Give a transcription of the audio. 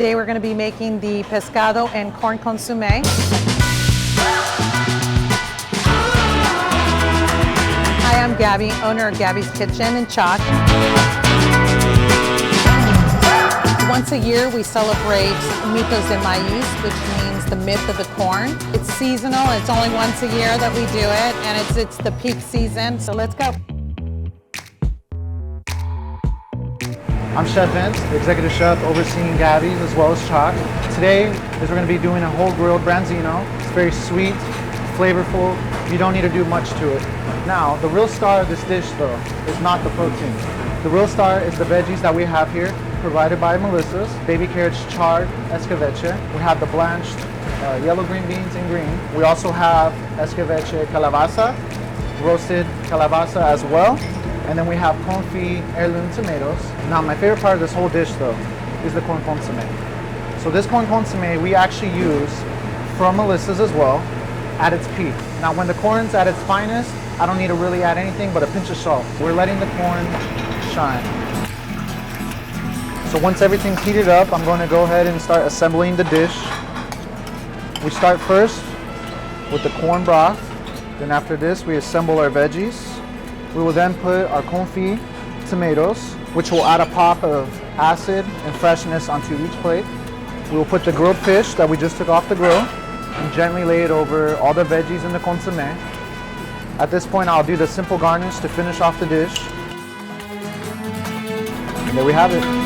Today we're going to be making the pescado en corn consume. Hi, I'm Gabby, owner of Gabby's Kitchen in Chalk. Once a year we celebrate MITOS De Ma'iz, which means the myth of the corn. It's seasonal, it's only once a year that we do it, and it's the peak season, so let's go. I'm Chef Vince, the executive chef overseeing Gabbi's as well as Chalk. Today we're going to be doing a whole grilled branzino. It's very sweet, flavorful. You don't need to do much to it. Now, the real star of this dish though is not the protein. The real star is the veggies that we have here, provided by Melissa's. Baby carrots charred escabeche. We have the blanched yellow green beans in green. We also have escabeche calabaza, roasted calabaza as well. And then we have confit heirloom tomatoes. Now my favorite part of this whole dish though is the corn consume. So this corn consume we actually use from Melissa's as well at its peak. Now when the corn's at its finest, I don't need to really add anything but a pinch of salt. We're letting the corn shine. So once everything's heated up, I'm going to go ahead and start assembling the dish. We start first with the corn broth. Then after this, we assemble our veggies. We will then put our confit tomatoes, which will add a pop of acid and freshness onto each plate. We will put the grilled fish that we just took off the grill and gently lay it over all the veggies in the consomme. At this point, I'll do the simple garnish to finish off the dish. And there we have it.